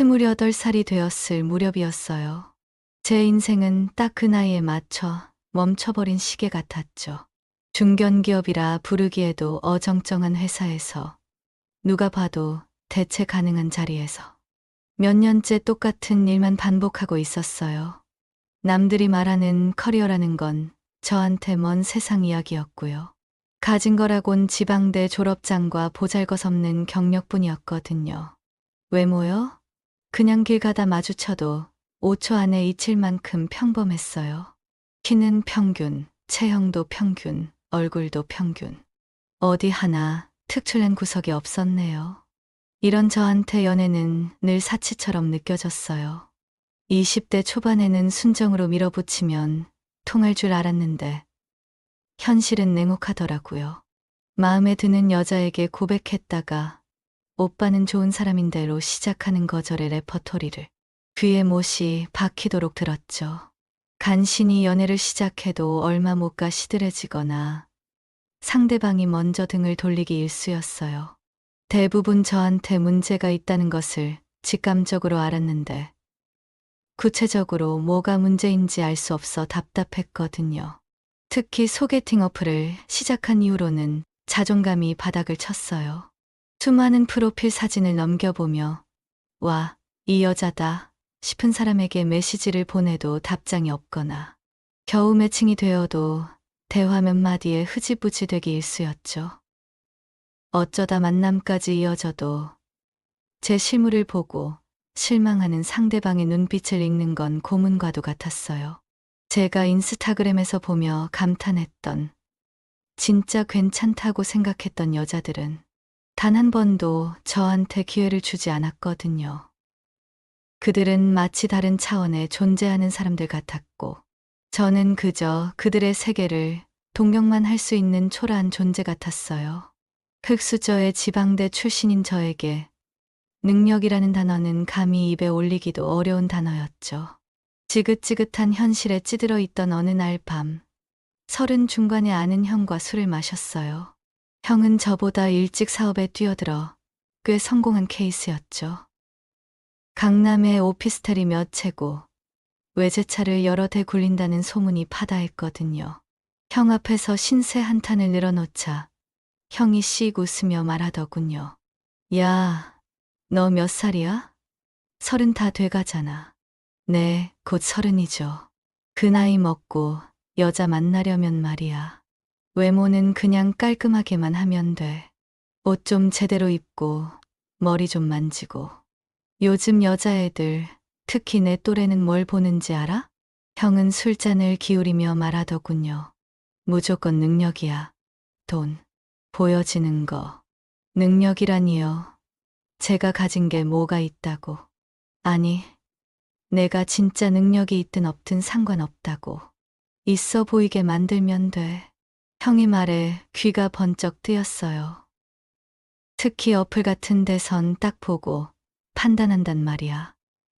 28살이 되었을 무렵이었어요. 제 인생은 딱 그 나이에 맞춰 멈춰버린 시계 같았죠. 중견기업이라 부르기에도 어정쩡한 회사에서 누가 봐도 대체 가능한 자리에서 몇 년째 똑같은 일만 반복하고 있었어요. 남들이 말하는 커리어라는 건 저한테 먼 세상 이야기였고요. 가진 거라곤 지방대 졸업장과 보잘것없는 경력뿐이었거든요. 외모요? 그냥 길 가다 마주쳐도 5초 안에 잊힐 만큼 평범했어요. 키는 평균, 체형도 평균, 얼굴도 평균. 어디 하나 특출난 구석이 없었네요. 이런 저한테 연애는 늘 사치처럼 느껴졌어요. 20대 초반에는 순정으로 밀어붙이면 통할 줄 알았는데 현실은 냉혹하더라고요. 마음에 드는 여자에게 고백했다가 오빠는 좋은 사람인데로 시작하는 거절의 레퍼토리를 귀에 못이 박히도록 들었죠. 간신히 연애를 시작해도 얼마 못 가 시들해지거나 상대방이 먼저 등을 돌리기 일쑤였어요. 대부분 저한테 문제가 있다는 것을 직감적으로 알았는데 구체적으로 뭐가 문제인지 알 수 없어 답답했거든요. 특히 소개팅 어플을 시작한 이후로는 자존감이 바닥을 쳤어요. 수많은 프로필 사진을 넘겨보며 와, 이 여자다 싶은 사람에게 메시지를 보내도 답장이 없거나 겨우 매칭이 되어도 대화 몇 마디에 흐지부지 되기 일쑤였죠. 어쩌다 만남까지 이어져도 제 실물을 보고 실망하는 상대방의 눈빛을 읽는 건 고문과도 같았어요. 제가 인스타그램에서 보며 감탄했던 진짜 괜찮다고 생각했던 여자들은 단 한 번도 저한테 기회를 주지 않았거든요. 그들은 마치 다른 차원에 존재하는 사람들 같았고 저는 그저 그들의 세계를 동경만 할 수 있는 초라한 존재 같았어요. 흙수저의 지방대 출신인 저에게 능력이라는 단어는 감히 입에 올리기도 어려운 단어였죠. 지긋지긋한 현실에 찌들어 있던 어느 날 밤, 30 중반의 아는 형과 술을 마셨어요. 형은 저보다 일찍 사업에 뛰어들어 꽤 성공한 케이스였죠. 강남에 오피스텔이 몇 채고 외제차를 여러 대 굴린다는 소문이 파다했거든요. 형 앞에서 신세 한탄을 늘어놓자 형이 씩 웃으며 말하더군요. 야, 너 몇 살이야? 30 다 돼가잖아. 네, 곧 30이죠. 그 나이 먹고 여자 만나려면 말이야. 외모는 그냥 깔끔하게만 하면 돼. 옷 좀 제대로 입고 머리 좀 만지고. 요즘 여자애들, 특히 내 또래는 뭘 보는지 알아? 형은 술잔을 기울이며 말하더군요. 무조건 능력이야. 돈, 보여지는 거. 능력이라니요. 제가 가진 게 뭐가 있다고. 아니, 내가 진짜 능력이 있든 없든 상관없다고. 있어 보이게 만들면 돼. 형이 말에 귀가 번쩍 뜨였어요. 특히 어플 같은 데선 딱 보고 판단한단 말이야.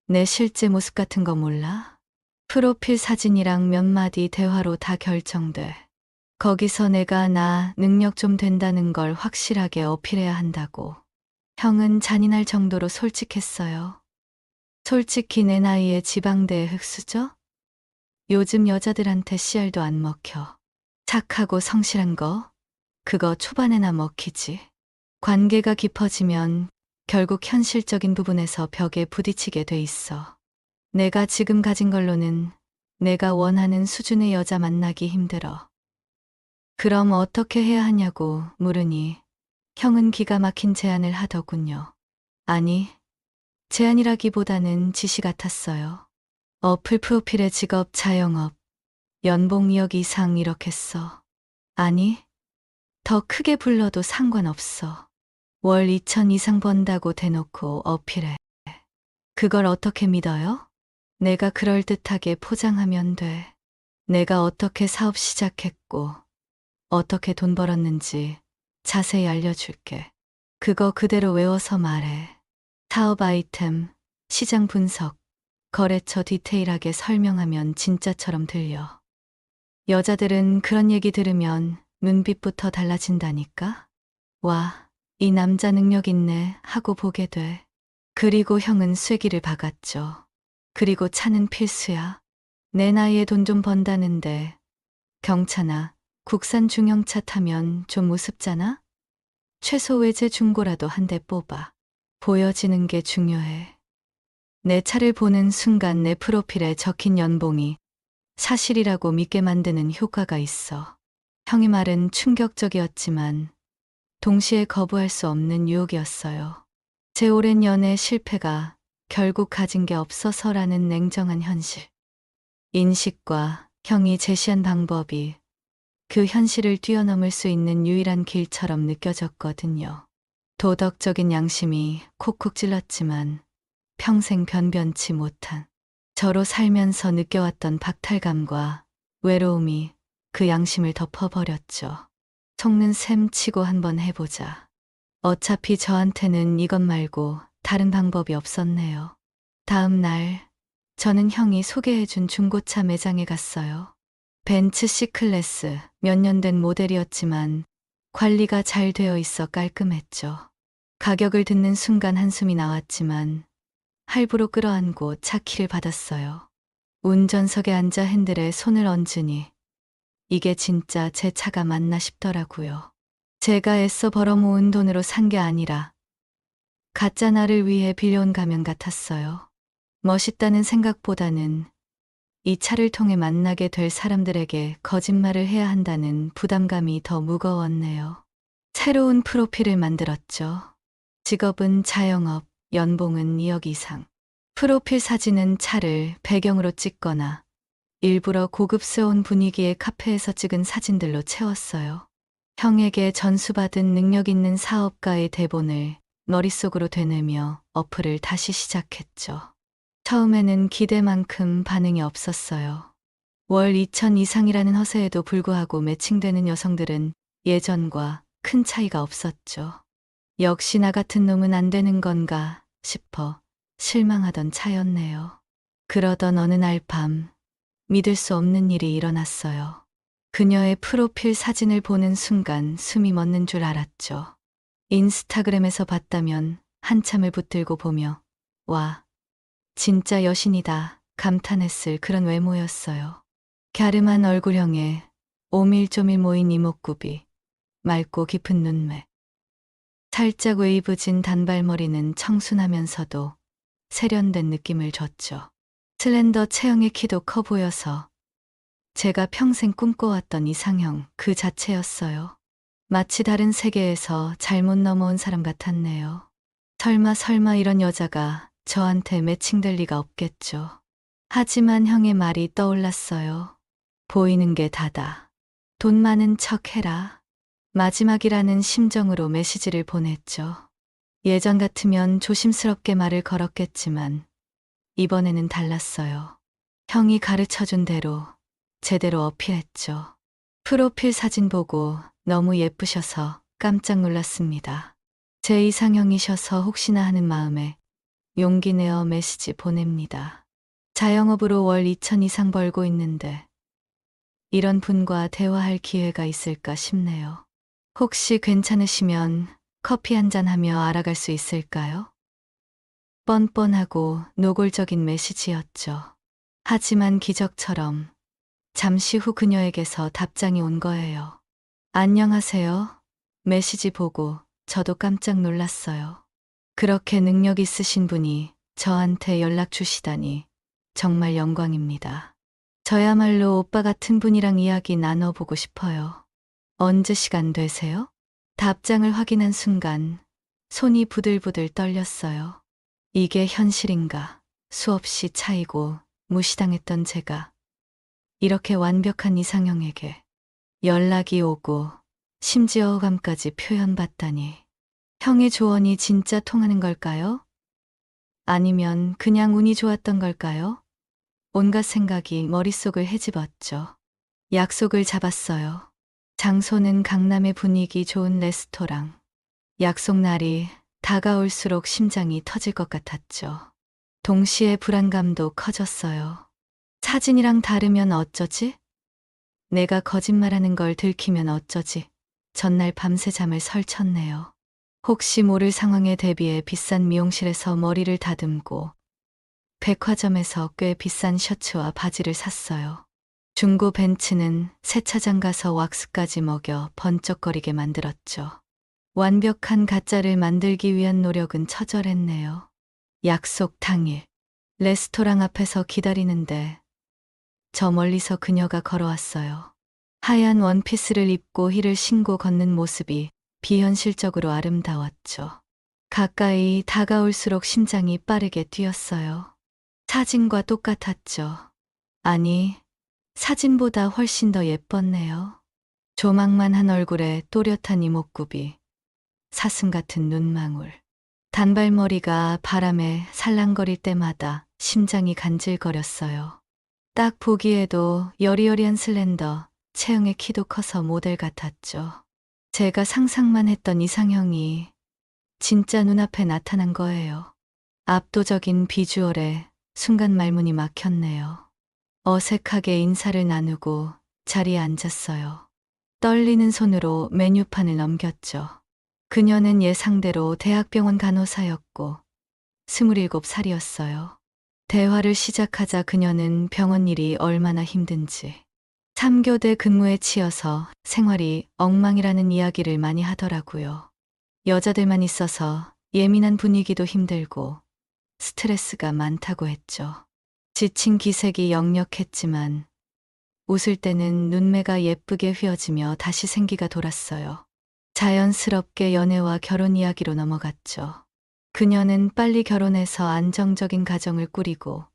내 실제 모습 같은 거 몰라? 프로필 사진이랑 몇 마디 대화로 다 결정돼. 거기서 내가 나 능력 좀 된다는 걸 확실하게 어필해야 한다고. 형은 잔인할 정도로 솔직했어요. 솔직히 내 나이에 지방대에 흙수저? 요즘 여자들한테 씨알도 안 먹혀. 착하고 성실한 거? 그거 초반에나 먹히지. 관계가 깊어지면 결국 현실적인 부분에서 벽에 부딪히게 돼 있어. 내가 지금 가진 걸로는 내가 원하는 수준의 여자 만나기 힘들어. 그럼 어떻게 해야 하냐고 물으니 형은 기가 막힌 제안을 하더군요. 아니, 제안이라기보다는 지시 같았어요. 어플 프로필에 직업 자영업, 연봉 2억 이상 이렇게 써. 아니, 더 크게 불러도 상관없어. 월 2천 이상 번다고 대놓고 어필해. 그걸 어떻게 믿어요? 내가 그럴듯하게 포장하면 돼. 내가 어떻게 사업 시작했고, 어떻게 돈 벌었는지 자세히 알려줄게. 그거 그대로 외워서 말해. 사업 아이템, 시장 분석, 거래처 디테일하게 설명하면 진짜처럼 들려. 여자들은 그런 얘기 들으면 눈빛부터 달라진다니까? 와, 이 남자 능력 있네 하고 보게 돼. 그리고 형은 쐐기를 박았죠. 그리고 차는 필수야. 내 나이에 돈 좀 번다는데 경차나 국산 중형차 타면 좀 우습잖아? 최소 외제 중고라도 한 대 뽑아. 보여지는 게 중요해. 내 차를 보는 순간 내 프로필에 적힌 연봉이 사실이라고 믿게 만드는 효과가 있어. 형의 말은 충격적이었지만 동시에 거부할 수 없는 유혹이었어요. 제 오랜 연애 실패가 결국 가진 게 없어서라는 냉정한 현실. 인식과 형이 제시한 방법이 그 현실을 뛰어넘을 수 있는 유일한 길처럼 느껴졌거든요. 도덕적인 양심이 콕콕 찔렀지만 평생 변변치 못한 저로 살면서 느껴왔던 박탈감과 외로움이 그 양심을 덮어버렸죠. 속는 셈 치고 한번 해보자. 어차피 저한테는 이것 말고 다른 방법이 없었네요. 다음 날 저는 형이 소개해준 중고차 매장에 갔어요. 벤츠 C클래스 몇 년 된 모델이었지만 관리가 잘 되어 있어 깔끔했죠. 가격을 듣는 순간 한숨이 나왔지만 할부로 끌어안고 차 키를 받았어요. 운전석에 앉아 핸들에 손을 얹으니 이게 진짜 제 차가 맞나 싶더라고요. 제가 애써 벌어 모은 돈으로 산 게 아니라 가짜 나를 위해 빌려온 가면 같았어요. 멋있다는 생각보다는 이 차를 통해 만나게 될 사람들에게 거짓말을 해야 한다는 부담감이 더 무거웠네요. 새로운 프로필을 만들었죠. 직업은 자영업, 연봉은 2억 이상. 프로필 사진은 차를 배경으로 찍거나 일부러 고급스러운 분위기의 카페에서 찍은 사진들로 채웠어요. 형에게 전수받은 능력 있는 사업가의 대본을 머릿속으로 되뇌며 어플을 다시 시작했죠. 처음에는 기대만큼 반응이 없었어요. 월 2천 이상이라는 허세에도 불구하고 매칭되는 여성들은 예전과 큰 차이가 없었죠. 역시 나 같은 놈은 안 되는 건가 싶어 실망하던 차였네요. 그러던 어느 날 밤 믿을 수 없는 일이 일어났어요. 그녀의 프로필 사진을 보는 순간 숨이 멎는 줄 알았죠. 인스타그램에서 봤다면 한참을 붙들고 보며 와, 진짜 여신이다 감탄했을 그런 외모였어요. 갸름한 얼굴형에 오밀조밀 모인 이목구비, 맑고 깊은 눈매. 살짝 웨이브진 단발머리는 청순하면서도 세련된 느낌을 줬죠. 슬렌더 체형의 키도 커 보여서 제가 평생 꿈꿔왔던 이상형 그 자체였어요. 마치 다른 세계에서 잘못 넘어온 사람 같았네요. 설마 이런 여자가 저한테 매칭될 리가 없겠죠. 하지만 형의 말이 떠올랐어요. 보이는 게 다다. 돈 많은 척 해라. 마지막이라는 심정으로 메시지를 보냈죠. 예전 같으면 조심스럽게 말을 걸었겠지만 이번에는 달랐어요. 형이 가르쳐준 대로 제대로 어필했죠. 프로필 사진 보고 너무 예쁘셔서 깜짝 놀랐습니다. 제 이상형이셔서 혹시나 하는 마음에 용기 내어 메시지 보냅니다. 자영업으로 월 2천 이상 벌고 있는데 이런 분과 대화할 기회가 있을까 싶네요. 혹시 괜찮으시면 커피 한잔 하며 알아갈 수 있을까요? 뻔뻔하고 노골적인 메시지였죠. 하지만 기적처럼 잠시 후 그녀에게서 답장이 온 거예요. 안녕하세요. 메시지 보고 저도 깜짝 놀랐어요. 그렇게 능력 있으신 분이 저한테 연락 주시다니 정말 영광입니다. 저야말로 오빠 같은 분이랑 이야기 나눠보고 싶어요. 언제 시간 되세요? 답장을 확인한 순간 손이 부들부들 떨렸어요. 이게 현실인가? 수없이 차이고 무시당했던 제가 이렇게 완벽한 이상형에게 연락이 오고 심지어 호감까지 표현받다니. 형의 조언이 진짜 통하는 걸까요? 아니면 그냥 운이 좋았던 걸까요? 온갖 생각이 머릿속을 헤집었죠. 약속을 잡았어요. 장소는 강남의 분위기 좋은 레스토랑. 약속 날이 다가올수록 심장이 터질 것 같았죠. 동시에 불안감도 커졌어요. 사진이랑 다르면 어쩌지? 내가 거짓말하는 걸 들키면 어쩌지? 전날 밤새 잠을 설쳤네요. 혹시 모를 상황에 대비해 비싼 미용실에서 머리를 다듬고 백화점에서 꽤 비싼 셔츠와 바지를 샀어요. 중고 벤츠는 세차장 가서 왁스까지 먹여 번쩍거리게 만들었죠. 완벽한 가짜를 만들기 위한 노력은 처절했네요. 약속 당일, 레스토랑 앞에서 기다리는데 저 멀리서 그녀가 걸어왔어요. 하얀 원피스를 입고 힐을 신고 걷는 모습이 비현실적으로 아름다웠죠. 가까이 다가올수록 심장이 빠르게 뛰었어요. 사진과 똑같았죠. 아니, 사진보다 훨씬 더 예뻤네요. 조망만한 얼굴에 또렷한 이목구비, 사슴 같은 눈망울. 단발머리가 바람에 살랑거릴 때마다 심장이 간질거렸어요. 딱 보기에도 여리여리한 슬렌더, 체형의 키도 커서 모델 같았죠. 제가 상상만 했던 이상형이 진짜 눈앞에 나타난 거예요. 압도적인 비주얼에 순간 말문이 막혔네요. 어색하게 인사를 나누고 자리에 앉았어요. 떨리는 손으로 메뉴판을 넘겼죠. 그녀는 예상대로 대학병원 간호사였고 27살이었어요. 대화를 시작하자 그녀는 병원 일이 얼마나 힘든지, 3교대 근무에 치여서 생활이 엉망이라는 이야기를 많이 하더라고요. 여자들만 있어서 예민한 분위기도 힘들고 스트레스가 많다고 했죠. 지친 기색이 역력했지만 웃을 때는 눈매가 예쁘게 휘어지며 다시 생기가 돌았어요. 자연스럽게 연애와 결혼 이야기로 넘어갔죠. 그녀는 빨리 결혼해서 안정적인 가정을 꾸리고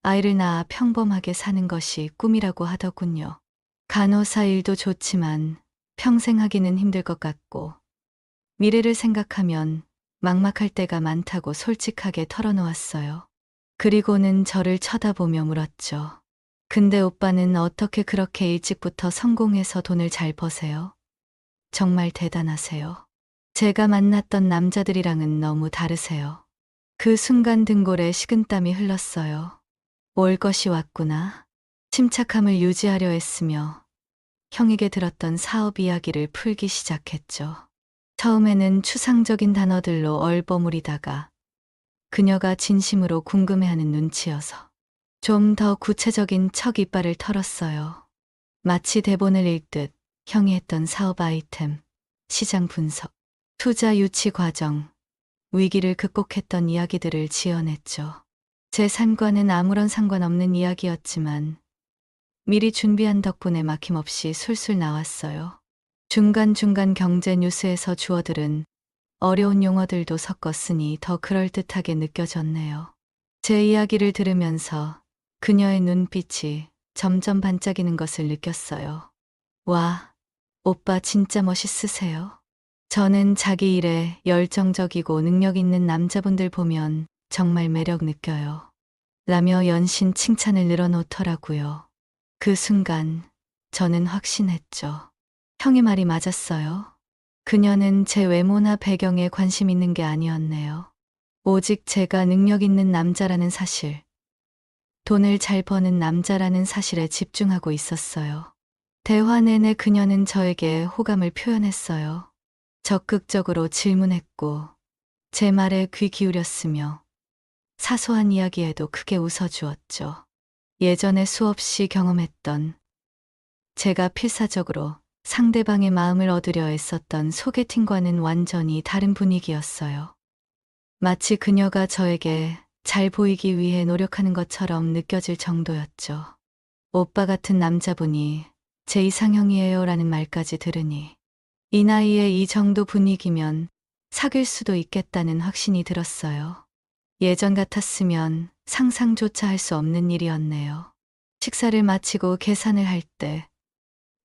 아이를 낳아 평범하게 사는 것이 꿈이라고 하더군요. 간호사 일도 좋지만 평생 하기는 힘들 것 같고 미래를 생각하면 막막할 때가 많다고 솔직하게 털어놓았어요. 그리고는 저를 쳐다보며 물었죠. 근데 오빠는 어떻게 그렇게 일찍부터 성공해서 돈을 잘 버세요? 정말 대단하세요. 제가 만났던 남자들이랑은 너무 다르세요. 그 순간 등골에 식은땀이 흘렀어요. 올 것이 왔구나. 침착함을 유지하려 했으며 형에게 들었던 사업 이야기를 풀기 시작했죠. 처음에는 추상적인 단어들로 얼버무리다가 그녀가 진심으로 궁금해하는 눈치여서 좀 더 구체적인 척 이빨을 털었어요. 마치 대본을 읽듯 형이 했던 사업 아이템, 시장 분석, 투자 유치 과정, 위기를 극복했던 이야기들을 지어냈죠. 제 삶과는 아무런 상관없는 이야기였지만 미리 준비한 덕분에 막힘없이 술술 나왔어요. 중간중간 경제 뉴스에서 주워들은 어려운 용어들도 섞었으니 더 그럴듯하게 느껴졌네요. 제 이야기를 들으면서 그녀의 눈빛이 점점 반짝이는 것을 느꼈어요. 와, 오빠 진짜 멋있으세요. 저는 자기 일에 열정적이고 능력 있는 남자분들 보면 정말 매력 느껴요. 라며 연신 칭찬을 늘어놓더라고요. 그 순간 저는 확신했죠. 형의 말이 맞았어요. 그녀는 제 외모나 배경에 관심 있는 게 아니었네요. 오직 제가 능력 있는 남자라는 사실, 돈을 잘 버는 남자라는 사실에 집중하고 있었어요. 대화 내내 그녀는 저에게 호감을 표현했어요. 적극적으로 질문했고, 제 말에 귀 기울였으며, 사소한 이야기에도 크게 웃어주었죠. 예전에 수없이 경험했던, 제가 필사적으로 상대방의 마음을 얻으려 애썼던 소개팅과는 완전히 다른 분위기였어요. 마치 그녀가 저에게 잘 보이기 위해 노력하는 것처럼 느껴질 정도였죠. 오빠 같은 남자분이 제 이상형이에요 라는 말까지 들으니 이 나이에 이 정도 분위기면 사귈 수도 있겠다는 확신이 들었어요. 예전 같았으면 상상조차 할 수 없는 일이었네요. 식사를 마치고 계산을 할 때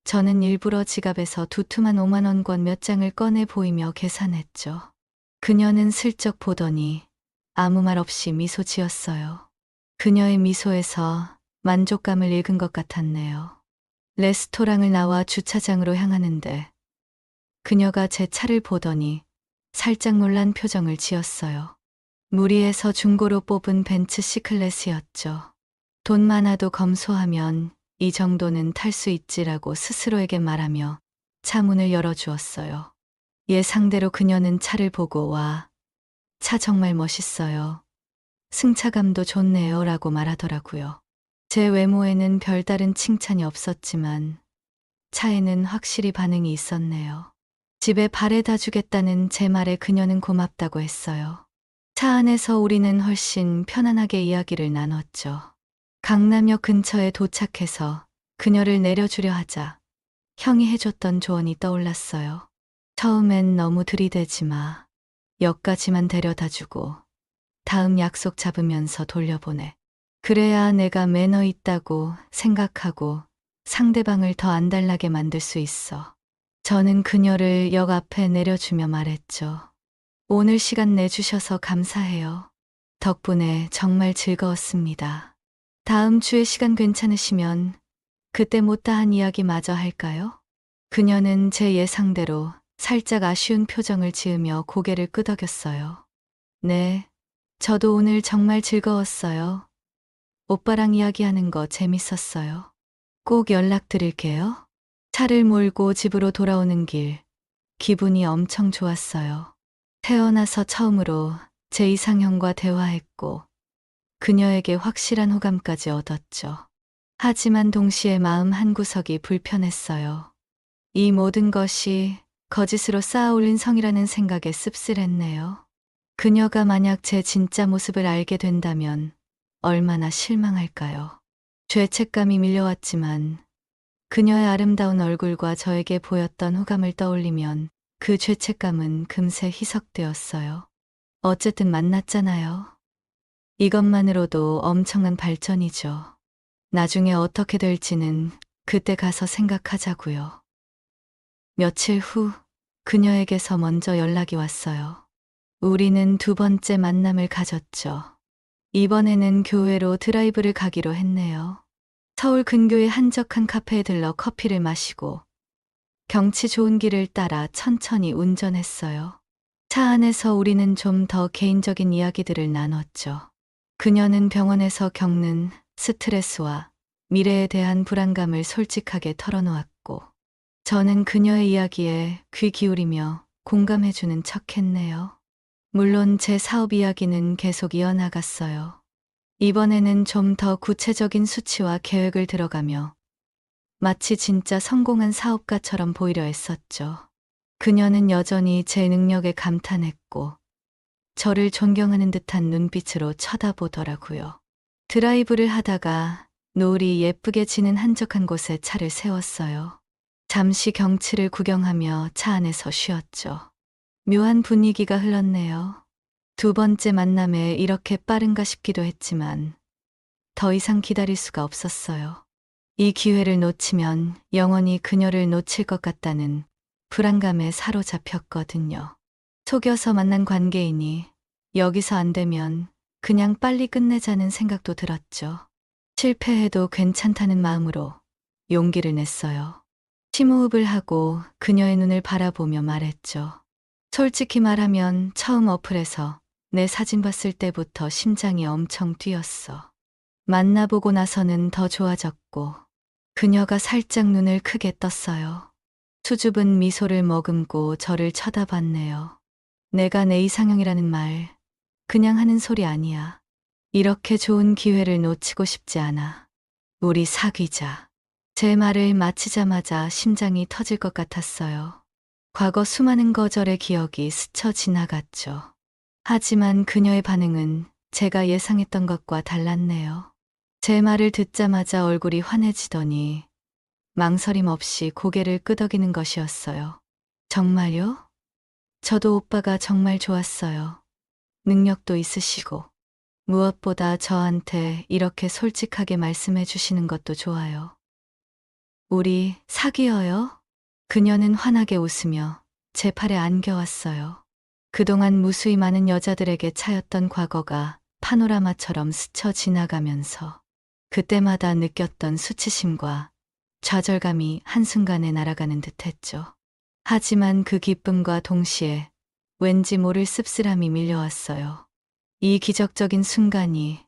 저는 일부러 지갑에서 두툼한 5만 원권 몇 장을 꺼내 보이며 계산했죠. 그녀는 슬쩍 보더니 아무 말 없이 미소 지었어요. 그녀의 미소에서 만족감을 읽은 것 같았네요. 레스토랑을 나와 주차장으로 향하는데 그녀가 제 차를 보더니 살짝 놀란 표정을 지었어요. 무리해서 중고로 뽑은 벤츠 C클래스였죠. 돈 많아도 검소하면 이 정도는 탈 수 있지라고 스스로에게 말하며 차 문을 열어주었어요. 예상대로 그녀는 차를 보고 와, 차 정말 멋있어요. 승차감도 좋네요. 라고 말하더라고요. 제 외모에는 별다른 칭찬이 없었지만 차에는 확실히 반응이 있었네요. 집에 바래다 주겠다는 제 말에 그녀는 고맙다고 했어요. 차 안에서 우리는 훨씬 편안하게 이야기를 나눴죠. 강남역 근처에 도착해서 그녀를 내려주려 하자 형이 해줬던 조언이 떠올랐어요. 처음엔 너무 들이대지 마. 역까지만 데려다 주고 다음 약속 잡으면서 돌려보내. 그래야 내가 매너 있다고 생각하고 상대방을 더 안달나게 만들 수 있어. 저는 그녀를 역 앞에 내려주며 말했죠. 오늘 시간 내주셔서 감사해요. 덕분에 정말 즐거웠습니다. 다음 주에 시간 괜찮으시면 그때 못다한 이야기 마저 할까요? 그녀는 제 예상대로 살짝 아쉬운 표정을 지으며 고개를 끄덕였어요. 네, 저도 오늘 정말 즐거웠어요. 오빠랑 이야기하는 거 재밌었어요. 꼭 연락드릴게요. 차를 몰고 집으로 돌아오는 길, 기분이 엄청 좋았어요. 태어나서 처음으로 제 이상형과 대화했고, 그녀에게 확실한 호감까지 얻었죠. 하지만 동시에 마음 한구석이 불편했어요. 이 모든 것이 거짓으로 쌓아올린 성이라는 생각에 씁쓸했네요. 그녀가 만약 제 진짜 모습을 알게 된다면 얼마나 실망할까요? 죄책감이 밀려왔지만 그녀의 아름다운 얼굴과 저에게 보였던 호감을 떠올리면 그 죄책감은 금세 희석되었어요. 어쨌든 만났잖아요. 이것만으로도 엄청난 발전이죠. 나중에 어떻게 될지는 그때 가서 생각하자고요. 며칠 후 그녀에게서 먼저 연락이 왔어요. 우리는 두 번째 만남을 가졌죠. 이번에는 교회로 드라이브를 가기로 했네요. 서울 근교의 한적한 카페에 들러 커피를 마시고 경치 좋은 길을 따라 천천히 운전했어요. 차 안에서 우리는 좀 더 개인적인 이야기들을 나눴죠. 그녀는 병원에서 겪는 스트레스와 미래에 대한 불안감을 솔직하게 털어놓았고, 저는 그녀의 이야기에 귀 기울이며 공감해주는 척했네요. 물론 제 사업 이야기는 계속 이어나갔어요. 이번에는 좀 더 구체적인 수치와 계획을 들어가며 마치 진짜 성공한 사업가처럼 보이려 했었죠. 그녀는 여전히 제 능력에 감탄했고 저를 존경하는 듯한 눈빛으로 쳐다보더라고요. 드라이브를 하다가 노을이 예쁘게 지는 한적한 곳에 차를 세웠어요. 잠시 경치를 구경하며 차 안에서 쉬었죠. 묘한 분위기가 흘렀네요. 두 번째 만남에 이렇게 빠른가 싶기도 했지만 더 이상 기다릴 수가 없었어요. 이 기회를 놓치면 영원히 그녀를 놓칠 것 같다는 불안감에 사로잡혔거든요. 속여서 만난 관계이니 여기서 안 되면 그냥 빨리 끝내자는 생각도 들었죠. 실패해도 괜찮다는 마음으로 용기를 냈어요. 심호흡을 하고 그녀의 눈을 바라보며 말했죠. 솔직히 말하면 처음 어플에서 내 사진 봤을 때부터 심장이 엄청 뛰었어. 만나보고 나서는 더 좋아졌고 그녀가 살짝 눈을 크게 떴어요. 수줍은 미소를 머금고 저를 쳐다봤네요. 내가 내 이상형이라는 말 그냥 하는 소리 아니야. 이렇게 좋은 기회를 놓치고 싶지 않아. 우리 사귀자. 제 말을 마치자마자 심장이 터질 것 같았어요. 과거 수많은 거절의 기억이 스쳐 지나갔죠. 하지만 그녀의 반응은 제가 예상했던 것과 달랐네요. 제 말을 듣자마자 얼굴이 환해지더니 망설임 없이 고개를 끄덕이는 것이었어요. 정말요? 저도 오빠가 정말 좋았어요. 능력도 있으시고 무엇보다 저한테 이렇게 솔직하게 말씀해 주시는 것도 좋아요. 우리 사귀어요? 그녀는 환하게 웃으며 제 팔에 안겨왔어요. 그동안 무수히 많은 여자들에게 차였던 과거가 파노라마처럼 스쳐 지나가면서 그때마다 느꼈던 수치심과 좌절감이 한순간에 날아가는 듯했죠. 하지만 그 기쁨과 동시에 왠지 모를 씁쓸함이 밀려왔어요. 이 기적적인 순간이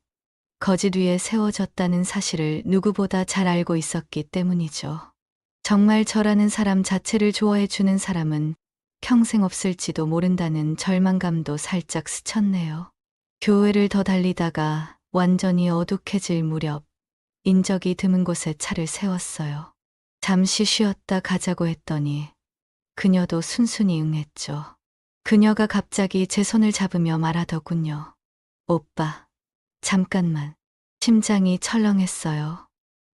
거짓 위에 세워졌다는 사실을 누구보다 잘 알고 있었기 때문이죠. 정말 저라는 사람 자체를 좋아해 주는 사람은 평생 없을지도 모른다는 절망감도 살짝 스쳤네요. 교회를 더 달리다가 완전히 어둑해질 무렵 인적이 드문 곳에 차를 세웠어요. 잠시 쉬었다 가자고 했더니 그녀도 순순히 응했죠. 그녀가 갑자기 제 손을 잡으며 말하더군요. 오빠, 잠깐만. 심장이 철렁했어요.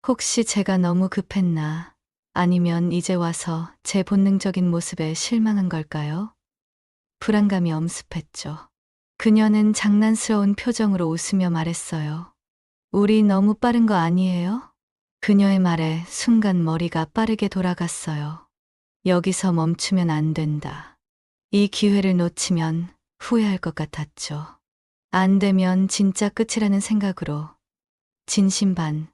혹시 제가 너무 급했나? 아니면 이제 와서 제 본능적인 모습에 실망한 걸까요? 불안감이 엄습했죠. 그녀는 장난스러운 표정으로 웃으며 말했어요. 우리 너무 빠른 거 아니에요? 그녀의 말에 순간 머리가 빠르게 돌아갔어요. 여기서 멈추면 안 된다. 이 기회를 놓치면 후회할 것 같았죠. 안 되면 진짜 끝이라는 생각으로 진심 반,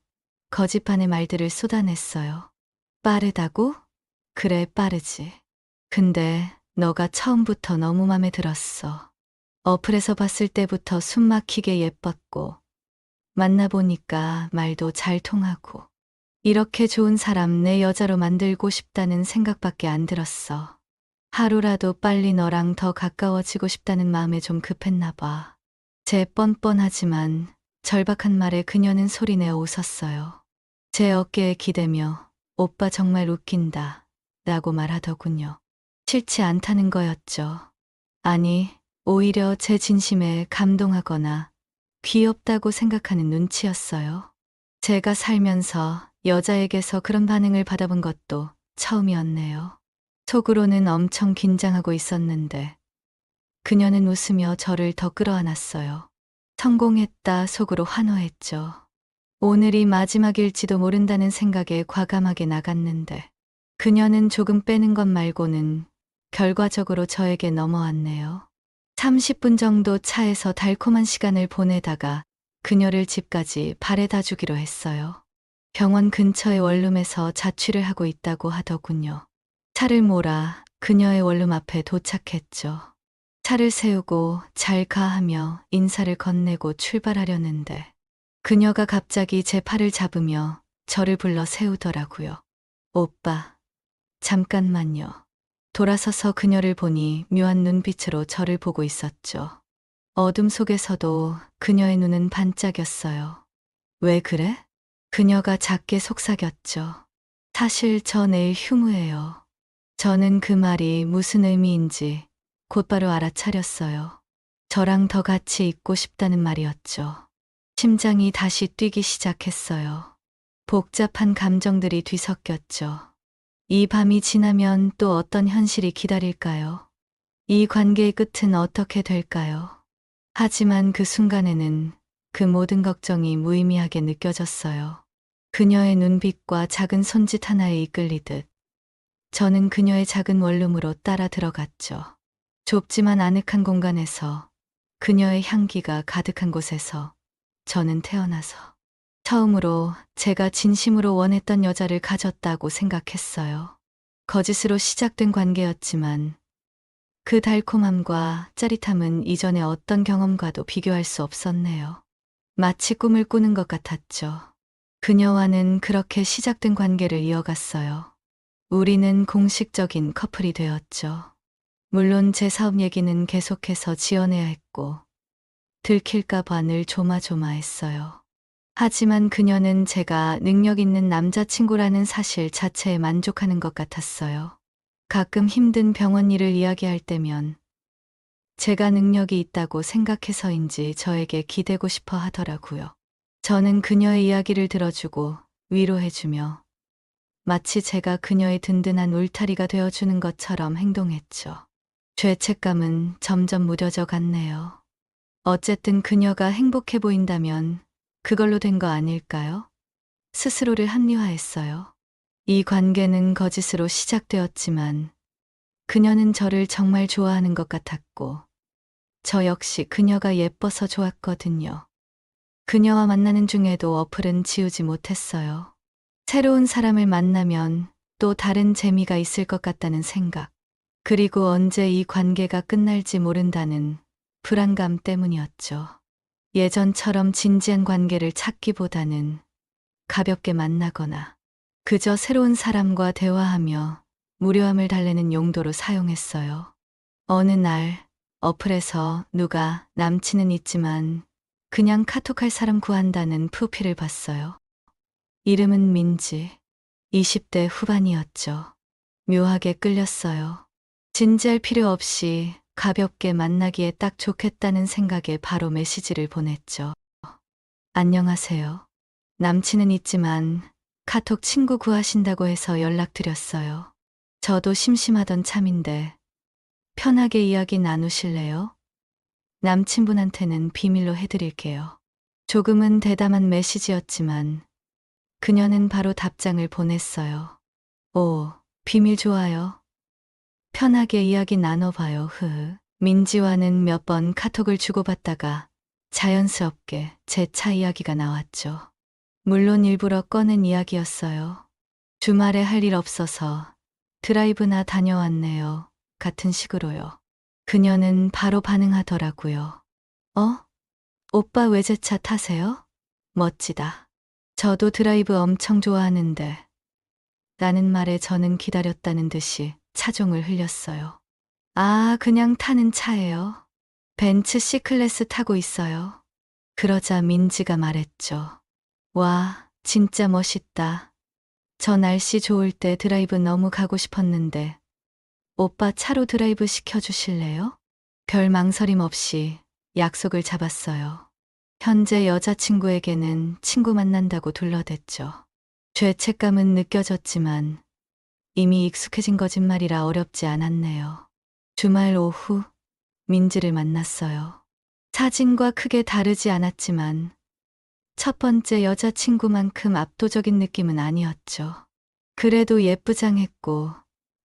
거짓 반의 말들을 쏟아냈어요. 빠르다고? 그래, 빠르지. 근데 너가 처음부터 너무 맘에 들었어. 어플에서 봤을 때부터 숨 막히게 예뻤고, 만나보니까 말도 잘 통하고, 이렇게 좋은 사람 내 여자로 만들고 싶다는 생각밖에 안 들었어. 하루라도 빨리 너랑 더 가까워지고 싶다는 마음에 좀 급했나 봐. 제 뻔뻔하지만 절박한 말에 그녀는 소리내어 웃었어요. 제 어깨에 기대며 오빠 정말 웃긴다 라고 말하더군요. 싫지 않다는 거였죠. 아니, 오히려 제 진심에 감동하거나 귀엽다고 생각하는 눈치였어요. 제가 살면서 여자에게서 그런 반응을 받아본 것도 처음이었네요. 속으로는 엄청 긴장하고 있었는데 그녀는 웃으며 저를 더 끌어안았어요. 성공했다 속으로 환호했죠. 오늘이 마지막일지도 모른다는 생각에 과감하게 나갔는데 그녀는 조금 빼는 것 말고는 결과적으로 저에게 넘어왔네요. 30분 정도 차에서 달콤한 시간을 보내다가 그녀를 집까지 바래다 주기로 했어요. 병원 근처의 원룸에서 자취를 하고 있다고 하더군요. 차를 몰아 그녀의 원룸 앞에 도착했죠. 차를 세우고 잘 가 하며 인사를 건네고 출발하려는데 그녀가 갑자기 제 팔을 잡으며 저를 불러 세우더라고요. 오빠, 잠깐만요. 돌아서서 그녀를 보니 묘한 눈빛으로 저를 보고 있었죠. 어둠 속에서도 그녀의 눈은 반짝였어요. 왜 그래? 그녀가 작게 속삭였죠. 사실 저 내일 휴무예요. 저는 그 말이 무슨 의미인지 곧바로 알아차렸어요. 저랑 더 같이 있고 싶다는 말이었죠. 심장이 다시 뛰기 시작했어요. 복잡한 감정들이 뒤섞였죠. 이 밤이 지나면 또 어떤 현실이 기다릴까요? 이 관계의 끝은 어떻게 될까요? 하지만 그 순간에는 그 모든 걱정이 무의미하게 느껴졌어요. 그녀의 눈빛과 작은 손짓 하나에 이끌리듯 저는 그녀의 작은 원룸으로 따라 들어갔죠. 좁지만 아늑한 공간에서 그녀의 향기가 가득한 곳에서 저는 태어나서 처음으로 제가 진심으로 원했던 여자를 가졌다고 생각했어요. 거짓으로 시작된 관계였지만 그 달콤함과 짜릿함은 이전의 어떤 경험과도 비교할 수 없었네요. 마치 꿈을 꾸는 것 같았죠. 그녀와는 그렇게 시작된 관계를 이어갔어요. 우리는 공식적인 커플이 되었죠. 물론 제 사업 얘기는 계속해서 지어내야 했고 들킬까봐 늘 조마조마했어요. 하지만 그녀는 제가 능력 있는 남자친구라는 사실 자체에 만족하는 것 같았어요. 가끔 힘든 병원 일을 이야기할 때면 제가 능력이 있다고 생각해서인지 저에게 기대고 싶어 하더라고요. 저는 그녀의 이야기를 들어주고 위로해주며 마치 제가 그녀의 든든한 울타리가 되어주는 것처럼 행동했죠. 죄책감은 점점 무뎌져 갔네요. 어쨌든 그녀가 행복해 보인다면 그걸로 된 거 아닐까요? 스스로를 합리화했어요. 이 관계는 거짓으로 시작되었지만 그녀는 저를 정말 좋아하는 것 같았고 저 역시 그녀가 예뻐서 좋았거든요. 그녀와 만나는 중에도 어플은 지우지 못했어요. 새로운 사람을 만나면 또 다른 재미가 있을 것 같다는 생각, 그리고 언제 이 관계가 끝날지 모른다는 불안감 때문이었죠. 예전처럼 진지한 관계를 찾기보다는 가볍게 만나거나 그저 새로운 사람과 대화하며 무료함을 달래는 용도로 사용했어요. 어느 날 어플에서 누가 남친은 있지만 그냥 카톡할 사람 구한다는 프로필을 봤어요. 이름은 민지. 20대 후반이었죠. 묘하게 끌렸어요. 진지할 필요 없이 가볍게 만나기에 딱 좋겠다는 생각에 바로 메시지를 보냈죠. 안녕하세요. 남친은 있지만 카톡 친구 구하신다고 해서 연락드렸어요. 저도 심심하던 참인데 편하게 이야기 나누실래요? 남친분한테는 비밀로 해드릴게요. 조금은 대담한 메시지였지만 그녀는 바로 답장을 보냈어요. 오, 비밀 좋아요. 편하게 이야기 나눠봐요. 민지와는 몇 번 카톡을 주고받다가 자연스럽게 제 차 이야기가 나왔죠. 물론 일부러 꺼낸 이야기였어요. 주말에 할 일 없어서 드라이브나 다녀왔네요. 같은 식으로요. 그녀는 바로 반응하더라고요. 어? 오빠 외제차 타세요? 멋지다. 저도 드라이브 엄청 좋아하는데. 라는 말에 저는 기다렸다는 듯이 차종을 흘렸어요. 아, 그냥 타는 차예요. 벤츠 C클래스 타고 있어요. 그러자 민지가 말했죠. 와, 진짜 멋있다. 저 날씨 좋을 때 드라이브 너무 가고 싶었는데 오빠 차로 드라이브 시켜주실래요? 별 망설임 없이 약속을 잡았어요. 현재 여자친구에게는 친구 만난다고 둘러댔죠. 죄책감은 느껴졌지만 이미 익숙해진 거짓말이라 어렵지 않았네요. 주말 오후 민지를 만났어요. 사진과 크게 다르지 않았지만 첫 번째 여자친구만큼 압도적인 느낌은 아니었죠. 그래도 예쁘장했고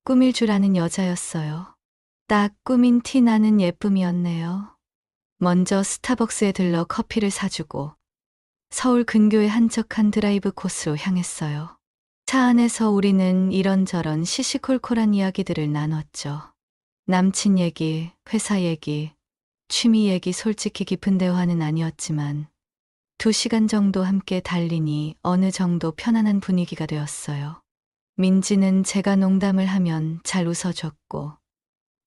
꾸밀 줄 아는 여자였어요. 딱 꾸민 티 나는 예쁨이었네요. 먼저 스타벅스에 들러 커피를 사주고 서울 근교의 한적한 드라이브 코스로 향했어요. 차 안에서 우리는 이런저런 시시콜콜한 이야기들을 나눴죠. 남친 얘기, 회사 얘기, 취미 얘기 솔직히 깊은 대화는 아니었지만 2시간 정도 함께 달리니 어느 정도 편안한 분위기가 되었어요. 민지는 제가 농담을 하면 잘 웃어줬고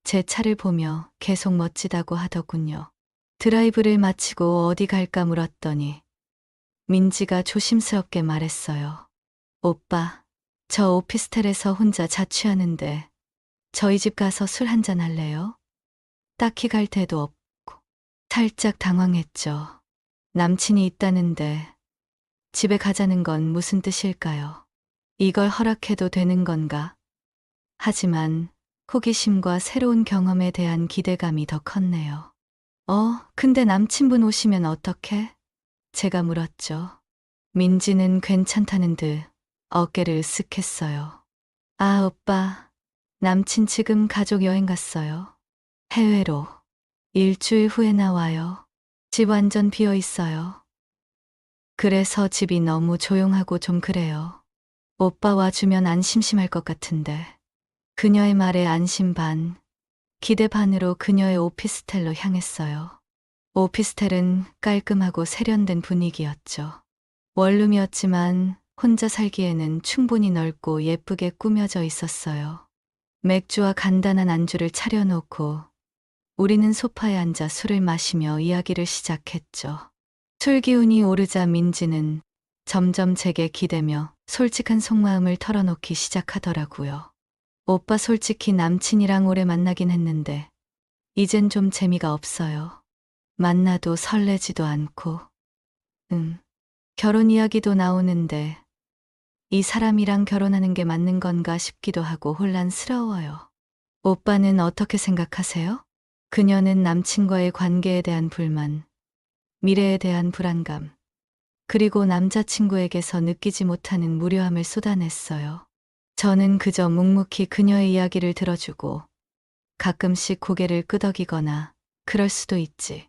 제 차를 보며 계속 멋지다고 하더군요. 드라이브를 마치고 어디 갈까 물었더니 민지가 조심스럽게 말했어요. 오빠, 저 오피스텔에서 혼자 자취하는데 저희 집 가서 술 한잔 할래요? 딱히 갈 데도 없고. 살짝 당황했죠. 남친이 있다는데 집에 가자는 건 무슨 뜻일까요? 이걸 허락해도 되는 건가? 하지만 호기심과 새로운 경험에 대한 기대감이 더 컸네요. 근데 남친분 오시면 어떡해? 제가 물었죠. 민지는 괜찮다는 듯 어깨를 으쓱했어요. 아, 오빠. 남친 지금 가족 여행 갔어요. 해외로. 일주일 후에 나와요. 집 완전 비어 있어요. 그래서 집이 너무 조용하고 좀 그래요. 오빠 와주면 안 심심할 것 같은데. 그녀의 말에 안심 반, 기대 반으로 그녀의 오피스텔로 향했어요. 오피스텔은 깔끔하고 세련된 분위기였죠. 원룸이었지만 혼자 살기에는 충분히 넓고 예쁘게 꾸며져 있었어요. 맥주와 간단한 안주를 차려놓고 우리는 소파에 앉아 술을 마시며 이야기를 시작했죠. 술 기운이 오르자 민지는 점점 제게 기대며 솔직한 속마음을 털어놓기 시작하더라고요. 오빠 솔직히 남친이랑 오래 만나긴 했는데 이젠 좀 재미가 없어요. 만나도 설레지도 않고. 결혼 이야기도 나오는데 이 사람이랑 결혼하는 게 맞는 건가 싶기도 하고 혼란스러워요. 오빠는 어떻게 생각하세요? 그녀는 남친과의 관계에 대한 불만, 미래에 대한 불안감, 그리고 남자친구에게서 느끼지 못하는 무료함을 쏟아냈어요. 저는 그저 묵묵히 그녀의 이야기를 들어주고 가끔씩 고개를 끄덕이거나 그럴 수도 있지.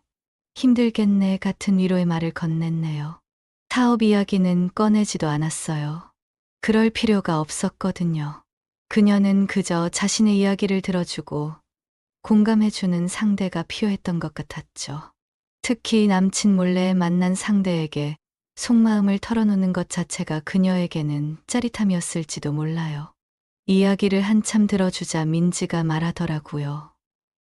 힘들겠네 같은 위로의 말을 건넸네요. 사업 이야기는 꺼내지도 않았어요. 그럴 필요가 없었거든요. 그녀는 그저 자신의 이야기를 들어주고 공감해주는 상대가 필요했던 것 같았죠. 특히 남친 몰래 만난 상대에게 속마음을 털어놓는 것 자체가 그녀에게는 짜릿함이었을지도 몰라요. 이야기를 한참 들어주자 민지가 말하더라고요.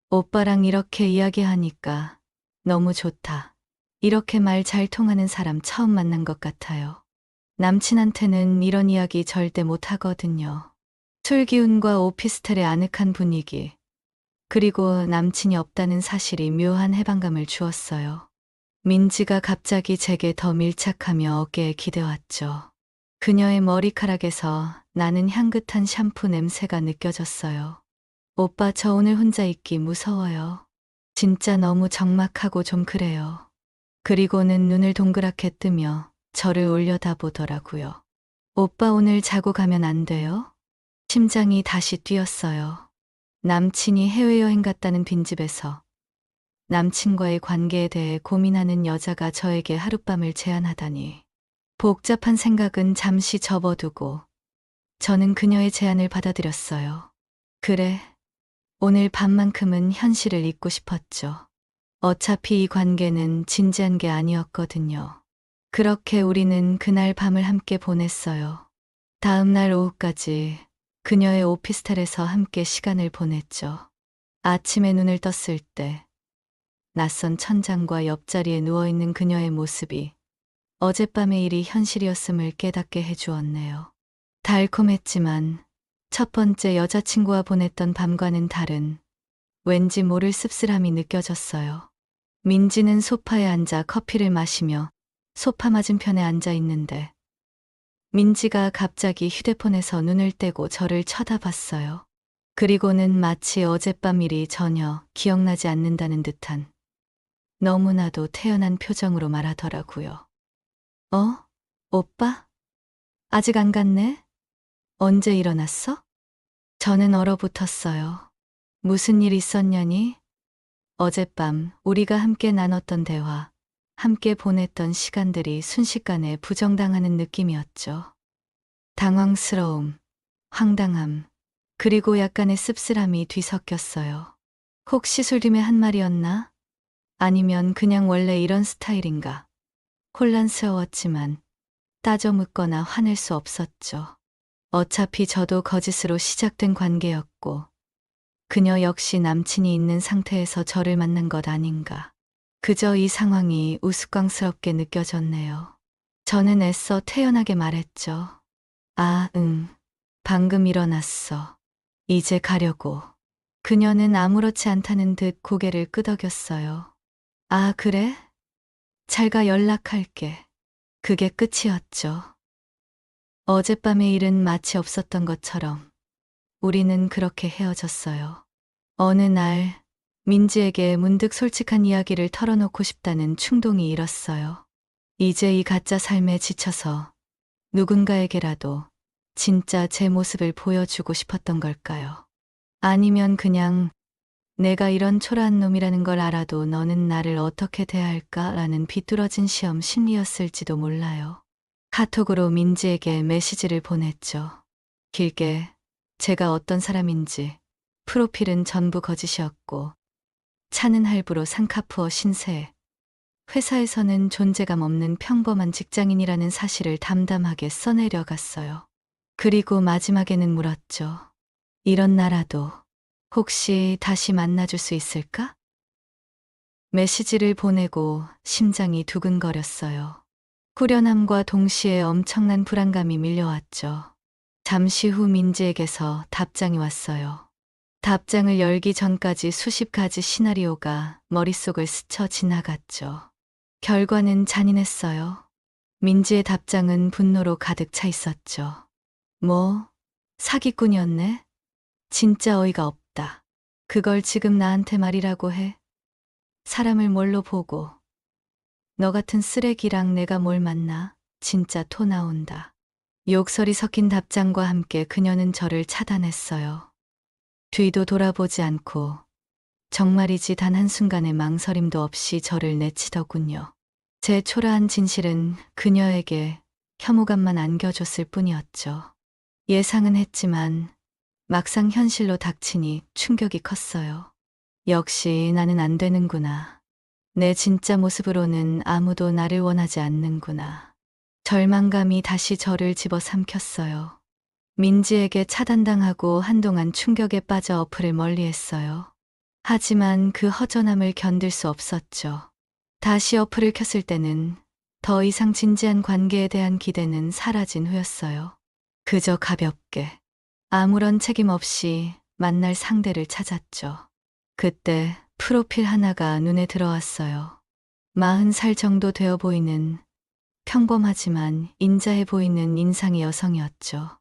오빠랑 이렇게 이야기하니까 너무 좋다. 이렇게 말 잘 통하는 사람 처음 만난 것 같아요. 남친한테는 이런 이야기 절대 못 하거든요. 술 기운과 오피스텔의 아늑한 분위기, 그리고 남친이 없다는 사실이 묘한 해방감을 주었어요. 민지가 갑자기 제게 더 밀착하며 어깨에 기대왔죠. 그녀의 머리카락에서 나는 향긋한 샴푸 냄새가 느껴졌어요. 오빠, 저 오늘 혼자 있기 무서워요. 진짜 너무 적막하고 좀 그래요. 그리고는 눈을 동그랗게 뜨며 저를 올려다보더라고요. 오빠, 오늘 자고 가면 안 돼요? 심장이 다시 뛰었어요. 남친이 해외여행 갔다는 빈집에서 남친과의 관계에 대해 고민하는 여자가 저에게 하룻밤을 제안하다니. 복잡한 생각은 잠시 접어두고 저는 그녀의 제안을 받아들였어요. 그래, 오늘 밤만큼은 현실을 잊고 싶었죠. 어차피 이 관계는 진지한 게 아니었거든요. 그렇게 우리는 그날 밤을 함께 보냈어요. 다음 날 오후까지 그녀의 오피스텔에서 함께 시간을 보냈죠. 아침에 눈을 떴을 때 낯선 천장과 옆자리에 누워있는 그녀의 모습이 어젯밤의 일이 현실이었음을 깨닫게 해주었네요. 달콤했지만 첫 번째 여자친구와 보냈던 밤과는 다른 왠지 모를 씁쓸함이 느껴졌어요. 민지는 소파에 앉아 커피를 마시며 소파 맞은편에 앉아 있는데 민지가 갑자기 휴대폰에서 눈을 떼고 저를 쳐다봤어요. 그리고는 마치 어젯밤 일이 전혀 기억나지 않는다는 듯한 너무나도 태연한 표정으로 말하더라고요. 오빠? 아직 안 갔네? 언제 일어났어? 저는 얼어붙었어요. 무슨 일 있었냐니? 어젯밤 우리가 함께 나눴던 대화, 함께 보냈던 시간들이 순식간에 부정당하는 느낌이었죠. 당황스러움, 황당함, 그리고 약간의 씁쓸함이 뒤섞였어요. 혹시 술김에 한 말이었나? 아니면 그냥 원래 이런 스타일인가? 혼란스러웠지만 따져 묻거나 화낼 수 없었죠. 어차피 저도 거짓으로 시작된 관계였고 그녀 역시 남친이 있는 상태에서 저를 만난 것 아닌가. 그저 이 상황이 우스꽝스럽게 느껴졌네요. 저는 애써 태연하게 말했죠. 아, 응. 방금 일어났어. 이제 가려고. 그녀는 아무렇지 않다는 듯 고개를 끄덕였어요. 아, 그래? 잘 가, 연락할게. 그게 끝이었죠. 어젯밤의 일은 마치 없었던 것처럼 우리는 그렇게 헤어졌어요. 어느 날 민지에게 문득 솔직한 이야기를 털어놓고 싶다는 충동이 일었어요. 이제 이 가짜 삶에 지쳐서 누군가에게라도 진짜 제 모습을 보여주고 싶었던 걸까요? 아니면 그냥 내가 이런 초라한 놈이라는 걸 알아도 너는 나를 어떻게 대할까라는 비뚤어진 시험 심리였을지도 몰라요. 카톡으로 민지에게 메시지를 보냈죠. 길게 제가 어떤 사람인지, 프로필은 전부 거짓이었고 차는 할부로 산카푸어 신세, 회사에서는 존재감 없는 평범한 직장인이라는 사실을 담담하게 써내려갔어요. 그리고 마지막에는 물었죠. 이런 나라도 혹시 다시 만나줄 수 있을까? 메시지를 보내고 심장이 두근거렸어요. 후련함과 동시에 엄청난 불안감이 밀려왔죠. 잠시 후 민지에게서 답장이 왔어요. 답장을 열기 전까지 수십 가지 시나리오가 머릿속을 스쳐 지나갔죠. 결과는 잔인했어요. 민지의 답장은 분노로 가득 차 있었죠. 뭐, 사기꾼이었네? 진짜 어이가 없다. 그걸 지금 나한테 말이라고 해? 사람을 뭘로 보고. 너 같은 쓰레기랑 내가 뭘 만나? 진짜 토 나온다. 욕설이 섞인 답장과 함께 그녀는 저를 차단했어요. 뒤도 돌아보지 않고 정말이지 단 한순간의 망설임도 없이 저를 내치더군요. 제 초라한 진실은 그녀에게 혐오감만 안겨줬을 뿐이었죠. 예상은 했지만 막상 현실로 닥치니 충격이 컸어요. 역시 나는 안 되는구나. 내 진짜 모습으로는 아무도 나를 원하지 않는구나. 절망감이 다시 저를 집어삼켰어요. 민지에게 차단당하고 한동안 충격에 빠져 어플을 멀리했어요. 하지만 그 허전함을 견딜 수 없었죠. 다시 어플을 켰을 때는 더 이상 진지한 관계에 대한 기대는 사라진 후였어요. 그저 가볍게, 아무런 책임 없이 만날 상대를 찾았죠. 그때 프로필 하나가 눈에 들어왔어요. 40살 정도 되어 보이는 평범하지만 인자해 보이는 인상의 여성이었죠.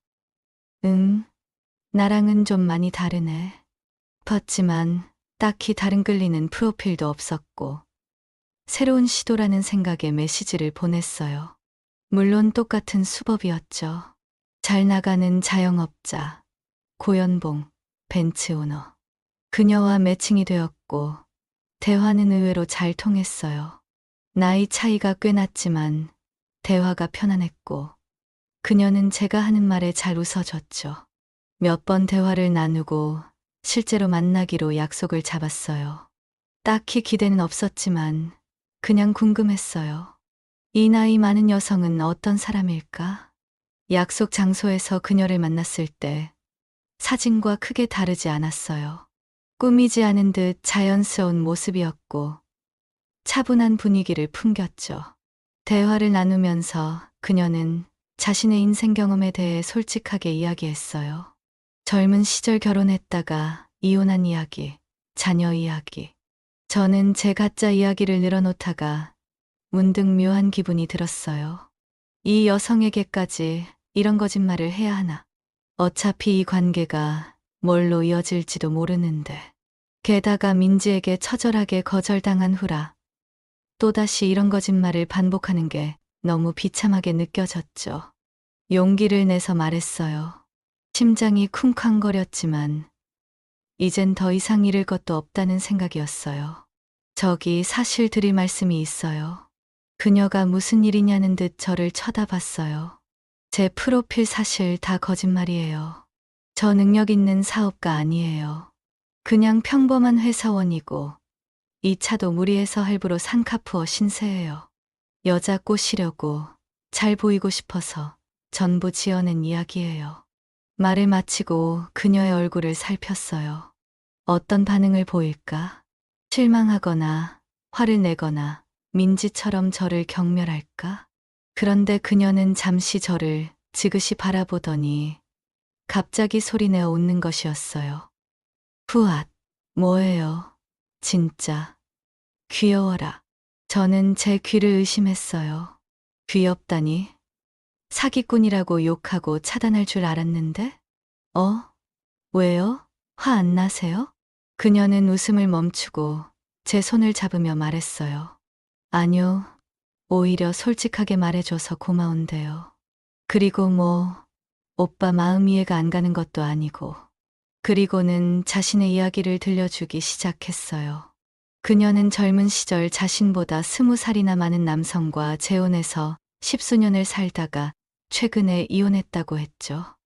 나랑은 좀 많이 다르네. 싶었지만 딱히 다른 끌리는 프로필도 없었고 새로운 시도라는 생각에 메시지를 보냈어요. 물론 똑같은 수법이었죠. 잘 나가는 자영업자, 고연봉, 벤츠 오너. 그녀와 매칭이 되었고 대화는 의외로 잘 통했어요. 나이 차이가 꽤 났지만 대화가 편안했고 그녀는 제가 하는 말에 잘 웃어줬죠. 몇 번 대화를 나누고 실제로 만나기로 약속을 잡았어요. 딱히 기대는 없었지만 그냥 궁금했어요. 이 나이 많은 여성은 어떤 사람일까? 약속 장소에서 그녀를 만났을 때 사진과 크게 다르지 않았어요. 꾸미지 않은 듯 자연스러운 모습이었고 차분한 분위기를 풍겼죠. 대화를 나누면서 그녀는 자신의 인생 경험에 대해 솔직하게 이야기했어요. 젊은 시절 결혼했다가 이혼한 이야기, 자녀 이야기. 저는 제 가짜 이야기를 늘어놓다가 문득 묘한 기분이 들었어요. 이 여성에게까지 이런 거짓말을 해야 하나. 어차피 이 관계가 뭘로 이어질지도 모르는데. 게다가 민지에게 처절하게 거절당한 후라 또다시 이런 거짓말을 반복하는 게 너무 비참하게 느껴졌죠. 용기를 내서 말했어요. 심장이 쿵쾅거렸지만 이젠 더 이상 잃을 것도 없다는 생각이었어요. 저기 사실 드릴 말씀이 있어요. 그녀가 무슨 일이냐는 듯 저를 쳐다봤어요. 제 프로필 사실 다 거짓말이에요. 저 능력 있는 사업가 아니에요. 그냥 평범한 회사원이고 이 차도 무리해서 할부로 산 카푸어 신세예요. 여자 꼬시려고 잘 보이고 싶어서 전부 지어낸 이야기예요. 말을 마치고 그녀의 얼굴을 살폈어요. 어떤 반응을 보일까? 실망하거나 화를 내거나 민지처럼 저를 경멸할까? 그런데 그녀는 잠시 저를 지그시 바라보더니 갑자기 소리내어 웃는 것이었어요. 후앗, 뭐예요? 진짜. 귀여워라. 저는 제 귀를 의심했어요. 귀엽다니? 사기꾼이라고 욕하고 차단할 줄 알았는데? 왜요? 화 안 나세요? 그녀는 웃음을 멈추고 제 손을 잡으며 말했어요. 아니요. 오히려 솔직하게 말해줘서 고마운데요. 그리고 오빠 마음 이해가 안 가는 것도 아니고. 그리고는 자신의 이야기를 들려주기 시작했어요. 그녀는 젊은 시절 자신보다 20살이나 많은 남성과 재혼해서 10수년을 살다가 최근에 이혼했다고 했죠.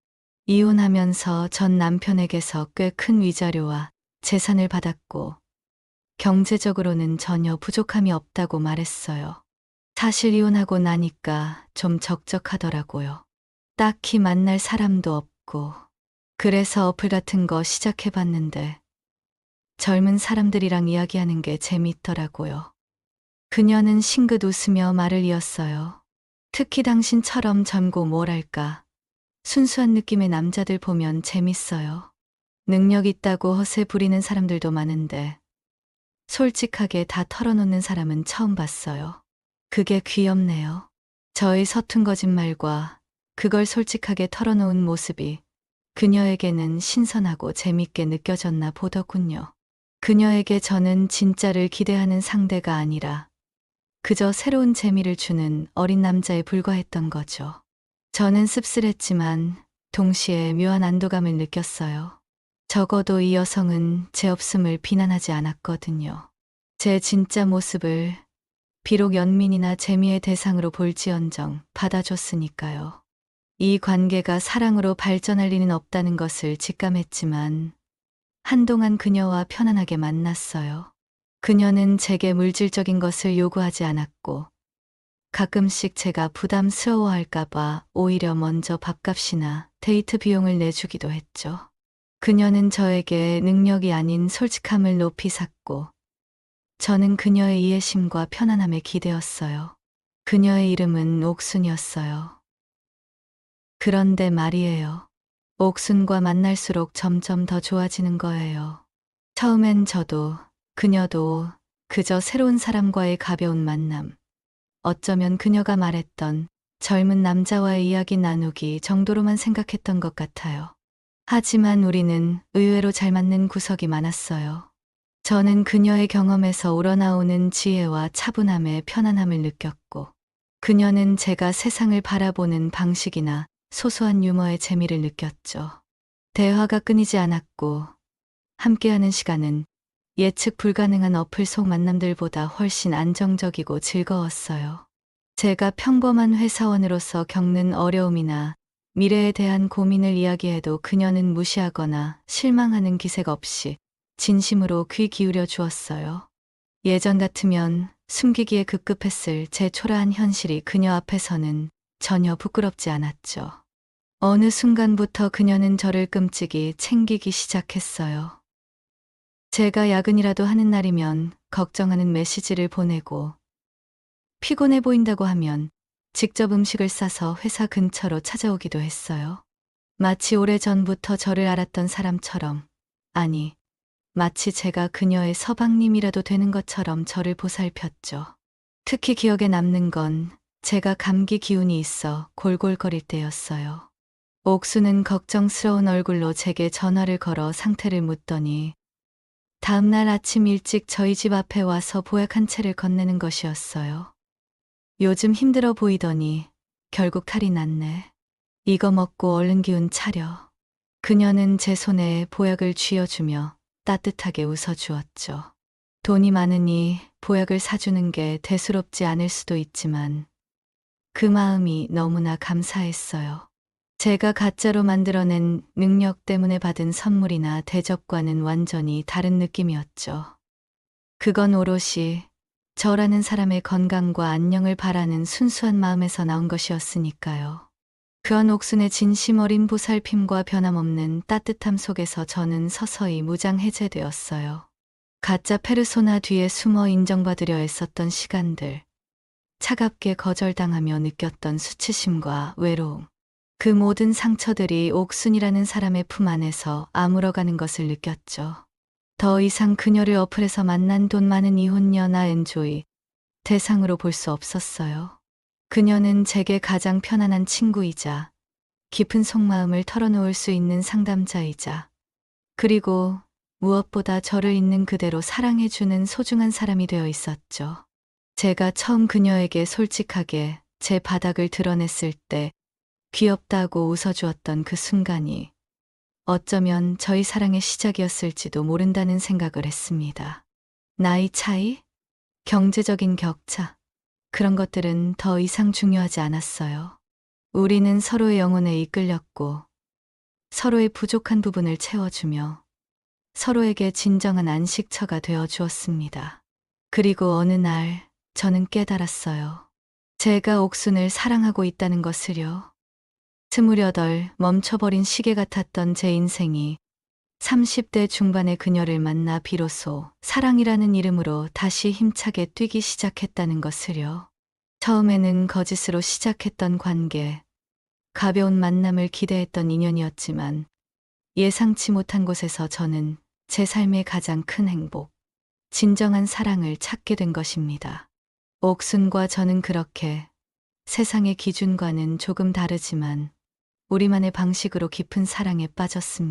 이혼하면서 전 남편에게서 꽤 큰 위자료와 재산을 받았고 경제적으로는 전혀 부족함이 없다고 말했어요. 사실 이혼하고 나니까 좀 적적하더라고요. 딱히 만날 사람도 없고 그래서 어플 같은 거 시작해봤는데 젊은 사람들이랑 이야기하는 게 재밌더라고요. 그녀는 싱긋 웃으며 말을 이었어요. 특히 당신처럼 젊고 뭐랄까 순수한 느낌의 남자들 보면 재밌어요. 능력 있다고 허세 부리는 사람들도 많은데 솔직하게 다 털어놓는 사람은 처음 봤어요. 그게 귀엽네요. 저의 서툰 거짓말과 그걸 솔직하게 털어놓은 모습이 그녀에게는 신선하고 재밌게 느껴졌나 보더군요. 그녀에게 저는 진짜를 기대하는 상대가 아니라 그저 새로운 재미를 주는 어린 남자에 불과했던 거죠. 저는 씁쓸했지만 동시에 묘한 안도감을 느꼈어요. 적어도 이 여성은 제 없음을 비난하지 않았거든요. 제 진짜 모습을 비록 연민이나 재미의 대상으로 볼지언정 받아줬으니까요. 이 관계가 사랑으로 발전할 리는 없다는 것을 직감했지만 한동안 그녀와 편안하게 만났어요. 그녀는 제게 물질적인 것을 요구하지 않았고 가끔씩 제가 부담스러워할까봐 오히려 먼저 밥값이나 데이트 비용을 내주기도 했죠. 그녀는 저에게 능력이 아닌 솔직함을 높이 샀고, 저는 그녀의 이해심과 편안함에 기대었어요. 그녀의 이름은 옥순이었어요. 그런데 말이에요. 옥순과 만날수록 점점 더 좋아지는 거예요. 처음엔 저도, 그녀도 그저 새로운 사람과의 가벼운 만남, 어쩌면 그녀가 말했던 젊은 남자와의 이야기 나누기 정도로만 생각했던 것 같아요. 하지만 우리는 의외로 잘 맞는 구석이 많았어요. 저는 그녀의 경험에서 우러나오는 지혜와 차분함의 편안함을 느꼈고, 그녀는 제가 세상을 바라보는 방식이나 소소한 유머의 재미를 느꼈죠. 대화가 끊이지 않았고, 함께하는 시간은 예측 불가능한 어플 속 만남들보다 훨씬 안정적이고 즐거웠어요. 제가 평범한 회사원으로서 겪는 어려움이나 미래에 대한 고민을 이야기해도 그녀는 무시하거나 실망하는 기색 없이 진심으로 귀 기울여 주었어요. 예전 같으면 숨기기에 급급했을 제 초라한 현실이 그녀 앞에서는 전혀 부끄럽지 않았죠. 어느 순간부터 그녀는 저를 끔찍이 챙기기 시작했어요. 제가 야근이라도 하는 날이면 걱정하는 메시지를 보내고, 피곤해 보인다고 하면 직접 음식을 싸서 회사 근처로 찾아오기도 했어요. 마치 오래전부터 저를 알았던 사람처럼, 아니, 마치 제가 그녀의 서방님이라도 되는 것처럼 저를 보살폈죠. 특히 기억에 남는 건 제가 감기 기운이 있어 골골거릴 때였어요. 옥수는 걱정스러운 얼굴로 제게 전화를 걸어 상태를 묻더니 다음날 아침 일찍 저희 집 앞에 와서 보약 한 채를 건네는 것이었어요. 요즘 힘들어 보이더니 결국 탈이 났네. 이거 먹고 얼른 기운 차려. 그녀는 제 손에 보약을 쥐어주며 따뜻하게 웃어주었죠. 돈이 많으니 보약을 사주는 게 대수롭지 않을 수도 있지만 그 마음이 너무나 감사했어요. 제가 가짜로 만들어낸 능력 때문에 받은 선물이나 대접과는 완전히 다른 느낌이었죠. 그건 오롯이 저라는 사람의 건강과 안녕을 바라는 순수한 마음에서 나온 것이었으니까요. 그런 옥순의 진심 어린 보살핌과 변함없는 따뜻함 속에서 저는 서서히 무장해제되었어요. 가짜 페르소나 뒤에 숨어 인정받으려 애썼던 시간들, 차갑게 거절당하며 느꼈던 수치심과 외로움, 그 모든 상처들이 옥순이라는 사람의 품 안에서 아물어가는 것을 느꼈죠. 더 이상 그녀를 어플에서 만난 돈 많은 이혼녀나 엔조이 대상으로 볼 수 없었어요. 그녀는 제게 가장 편안한 친구이자 깊은 속마음을 털어놓을 수 있는 상담자이자 그리고 무엇보다 저를 있는 그대로 사랑해주는 소중한 사람이 되어 있었죠. 제가 처음 그녀에게 솔직하게 제 바닥을 드러냈을 때 귀엽다고 웃어주었던 그 순간이 어쩌면 저희 사랑의 시작이었을지도 모른다는 생각을 했습니다. 나이 차이? 경제적인 격차? 그런 것들은 더 이상 중요하지 않았어요. 우리는 서로의 영혼에 이끌렸고 서로의 부족한 부분을 채워주며 서로에게 진정한 안식처가 되어 주었습니다. 그리고 어느 날 저는 깨달았어요. 제가 옥순을 사랑하고 있다는 것을요. 28 멈춰버린 시계 같았던 제 인생이 30대 중반의 그녀를 만나 비로소 사랑이라는 이름으로 다시 힘차게 뛰기 시작했다는 것을요. 처음에는 거짓으로 시작했던 관계, 가벼운 만남을 기대했던 인연이었지만 예상치 못한 곳에서 저는 제 삶의 가장 큰 행복, 진정한 사랑을 찾게 된 것입니다. 옥순과 저는 그렇게 세상의 기준과는 조금 다르지만 우리만의 방식으로 깊은 사랑에 빠졌습니다.